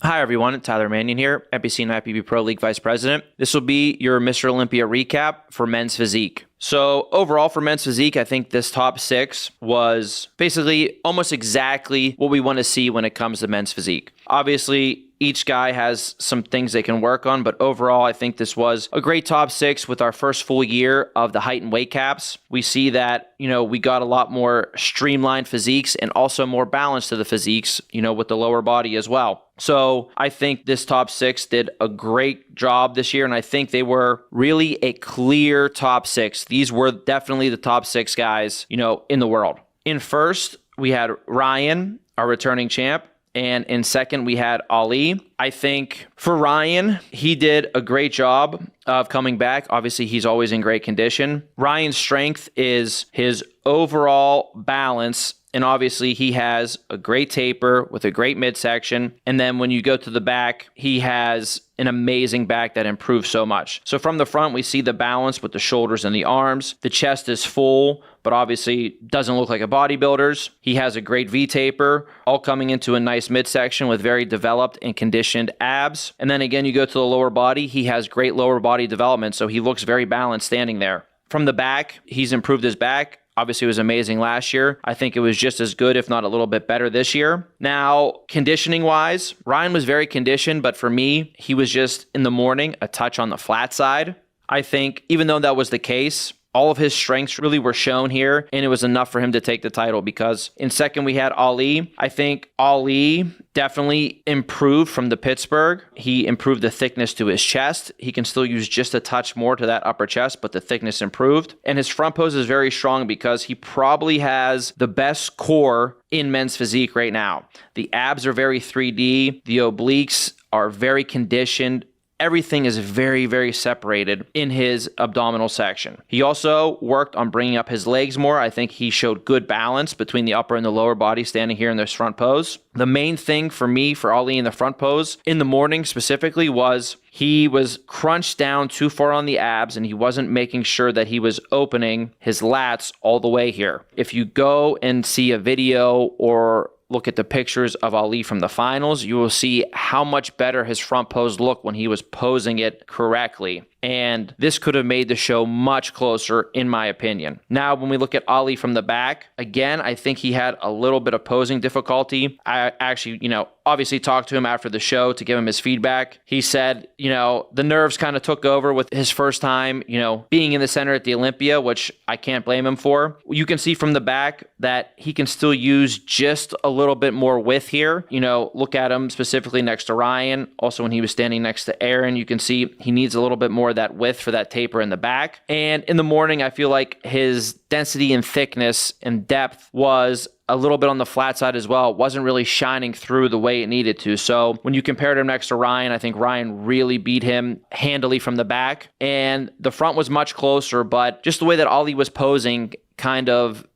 Hi everyone, Tyler Mannion here, NPC and IPB Pro League Vice President. This will be your Mr. Olympia recap for men's physique. So overall for men's physique, I think this top six was basically almost exactly what we want to see when it comes to men's physique. Obviously, each guy has some things they can work on, but overall, I think this was a great top six with our first full year of the height and weight caps. We see that, we got a lot more streamlined physiques and also more balance to the physiques, with the lower body as well. So I think this top six did a great job this year, and I think they were really a clear top six. These were definitely the top six guys, in the world. In first, we had Ryan, our returning champ. And in second, we had Ali. I think for Ryan, he did a great job of coming back. Obviously, he's always in great condition. Ryan's strength is his overall balance. And obviously, he has a great taper with a great midsection. And then when you go to the back, he has an amazing back that improves so much. So from the front, we see the balance with the shoulders and the arms. The chest is full, but obviously doesn't look like a bodybuilder's. He has a great V-taper, all coming into a nice midsection with very developed and conditioned abs. And then again, you go to the lower body, he has great lower body development, so he looks very balanced standing there. From the back, he's improved his back. Obviously, it was amazing last year. I think it was just as good, if not a little bit better this year. Now, conditioning-wise, Ryan was very conditioned, but for me, he was just, in the morning, a touch on the flat side. I think, even though that was the case, all of his strengths really were shown here, and it was enough for him to take the title because in second, we had Ali. I think Ali definitely improved from the Pittsburgh. He improved the thickness to his chest. He can still use just a touch more to that upper chest, but the thickness improved. And his front pose is very strong because he probably has the best core in men's physique right now. The abs are very 3D. The obliques are very conditioned. Everything is very, very separated in his abdominal section. He also worked on bringing up his legs more. I think he showed good balance between the upper and the lower body standing here in this front pose. The main thing for me, for Ali in the front pose, in the morning specifically, was he was crunched down too far on the abs and he wasn't making sure that he was opening his lats all the way here. If you go and see a video or look at the pictures of Ali from the finals, you will see how much better his front pose looked when he was posing it correctly. And this could have made the show much closer, in my opinion. Now, when we look at Ali from the back, again, I think he had a little bit of posing difficulty. I actually, obviously talked to him after the show to give him his feedback. He said, the nerves kind of took over with his first time, being in the center at the Olympia, which I can't blame him for. You can see from the back that he can still use just a little bit more width here. Look at him specifically next to Ryan. Also, when he was standing next to Aaron, you can see he needs a little bit more of that width for that taper in the back. And in the morning, I feel like his density and thickness and depth was a little bit on the flat side as well. It wasn't really shining through the way it needed to. So when you compared him next to Ryan, I think Ryan really beat him handily from the back. And the front was much closer, but just the way that Ali was posing kind of,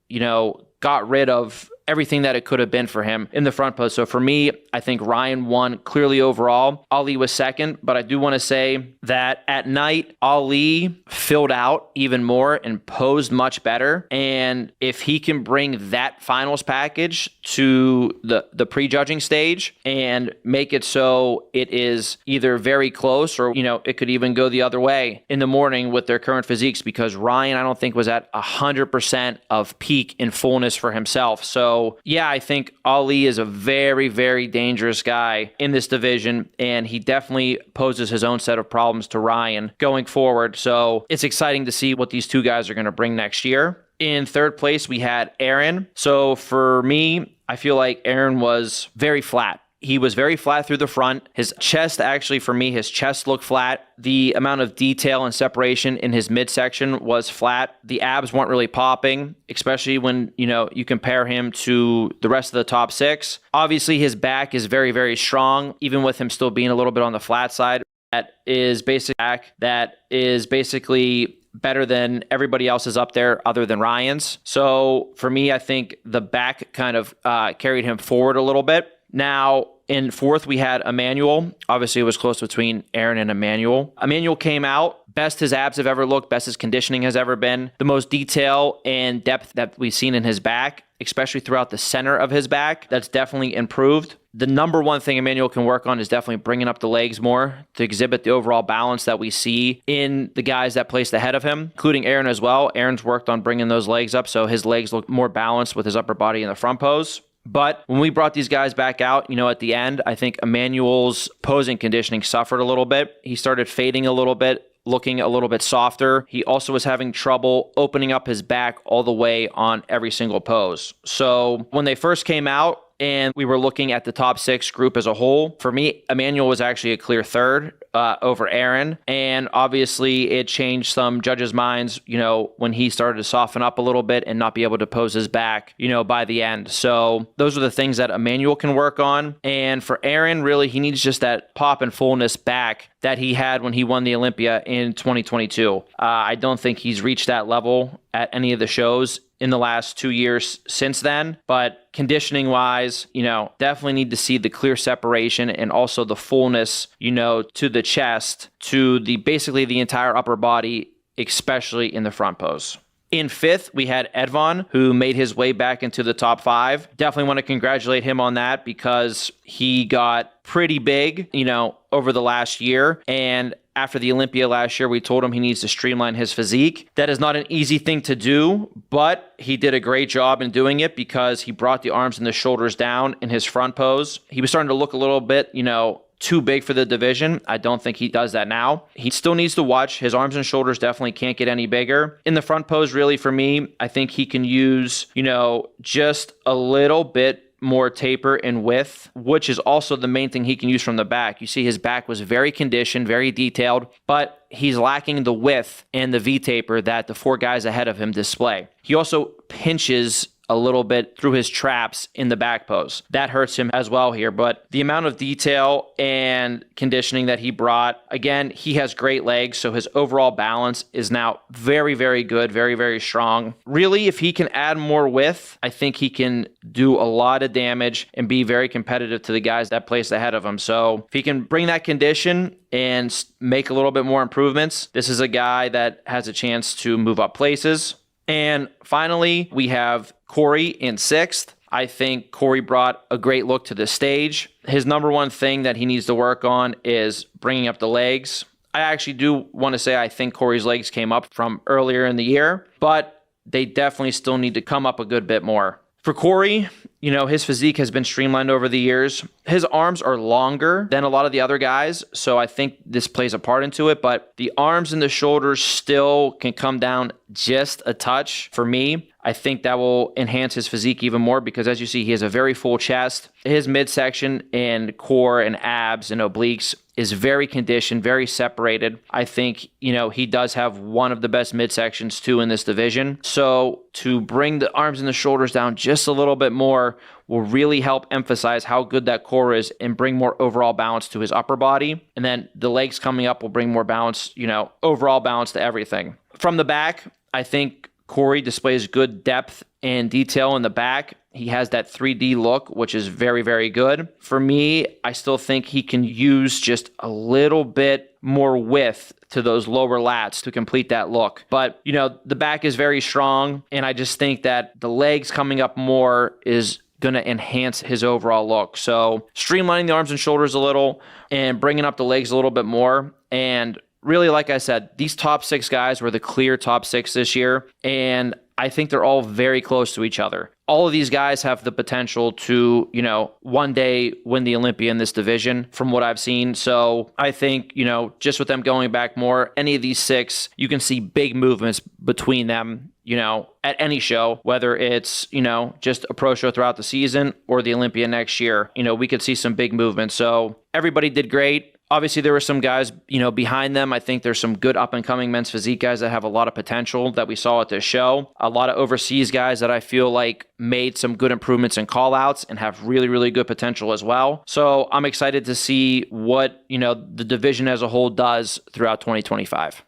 got rid of everything that it could have been for him in the front pose. So for me, I think Ryan won clearly overall. Ali was second, but I do want to say that at night, Ali filled out even more and posed much better. And if he can bring that finals package to the prejudging stage and make it so it is either very close or, it could even go the other way in the morning with their current physiques, because Ryan, I don't think, was at 100% of peak in fullness for himself. So yeah, I think Ali is a very, very dangerous guy in this division, and he definitely poses his own set of problems to Ryan going forward. So it's exciting to see what these two guys are going to bring next year. In third place, we had Aaron. So for me, I feel like Aaron was very flat. He was very flat through the front. His chest, actually, for me, his chest looked flat. The amount of detail and separation in his midsection was flat. The abs weren't really popping, especially when, you compare him to the rest of the top six. Obviously, his back is very, very strong, even with him still being a little bit on the flat side. That is basically better than everybody else's up there other than Ryan's. So for me, I think the back kind of carried him forward a little bit. Now, in fourth, we had Emmanuel. Obviously, it was close between Aaron and Emmanuel. Emmanuel came out, best his abs have ever looked, best his conditioning has ever been, the most detail and depth that we've seen in his back. especially throughout the center of his back. That's definitely improved. The number one thing Emmanuel can work on is definitely bringing up the legs more to exhibit the overall balance that we see in the guys that placed ahead of him, including Aaron as well. Aaron's worked on bringing those legs up, so his legs look more balanced with his upper body in the front pose. But when we brought these guys back out, at the end, I think Emmanuel's posing conditioning suffered a little bit. He started fading a little bit, looking a little bit softer. He also was having trouble opening up his back all the way on every single pose. So when they first came out, and we were looking at the top 6 group as a whole, for me, Emmanuel was actually a clear third over Aaron. And obviously it changed some judges' minds, when he started to soften up a little bit and not be able to pose his back, by the end. So those are the things that Emmanuel can work on. And for Aaron, really, he needs just that pop and fullness back that he had when he won the Olympia in 2022. I don't think he's reached that level at any of the shows in the last 2 years since then, but conditioning wise, definitely need to see the clear separation and also the fullness, to the chest, to basically the entire upper body, especially in the front pose. In 5th, we had Edvon, who made his way back into the top 5. Definitely want to congratulate him on that because he got pretty big, over the last year. And after the Olympia last year, we told him he needs to streamline his physique. That is not an easy thing to do, but he did a great job in doing it because he brought the arms and the shoulders down in his front pose. He was starting to look a little bit, too big for the division. I don't think he does that now. He still needs to watch. His arms and shoulders definitely can't get any bigger. In the front pose, really, for me, I think he can use, just a little bit more taper and width, which is also the main thing he can use from the back. You see his back was very conditioned, very detailed, but he's lacking the width and the V-taper that the 4 guys ahead of him display. He also pinches a little bit through his traps in the back pose. That hurts him as well here, but the amount of detail and conditioning that he brought, again, he has great legs, so his overall balance is now very, very good, very, very strong. Really, if he can add more width, I think he can do a lot of damage and be very competitive to the guys that place ahead of him. So if he can bring that condition and make a little bit more improvements, this is a guy that has a chance to move up places. And finally, we have Corey in 6th. I think Corey brought a great look to the stage. His number one thing that he needs to work on is bringing up the legs. I actually do want to say I think Corey's legs came up from earlier in the year, but they definitely still need to come up a good bit more. For Corey, his physique has been streamlined over the years. His arms are longer than a lot of the other guys, so I think this plays a part into it, but the arms and the shoulders still can come down just a touch for me. I think that will enhance his physique even more because, as you see, he has a very full chest. His midsection and core and abs and obliques is very conditioned, very separated. I think, he does have one of the best midsections too in this division. So to bring the arms and the shoulders down just a little bit more will really help emphasize how good that core is and bring more overall balance to his upper body. And then the legs coming up will bring more balance, overall balance to everything. From the back, I think Corey displays good depth and detail in the back. He has that 3D look, which is very, very good. For me, I still think he can use just a little bit more width to those lower lats to complete that look. But, the back is very strong, and I just think that the legs coming up more is going to enhance his overall look. So streamlining the arms and shoulders a little and bringing up the legs a little bit more. And really, like I said, these top 6 guys were the clear top 6 this year, and I think they're all very close to each other. All of these guys have the potential to, one day win the Olympia in this division from what I've seen. So I think, just with them going back more, any of these 6, you can see big movements between them, at any show, whether it's, just a pro show throughout the season or the Olympia next year. We could see some big movements. So everybody did great. Obviously, there were some guys, behind them. I think there's some good up-and-coming men's physique guys that have a lot of potential that we saw at this show. A lot of overseas guys that I feel like made some good improvements and call-outs and have really, really good potential as well. So I'm excited to see what, the division as a whole does throughout 2025.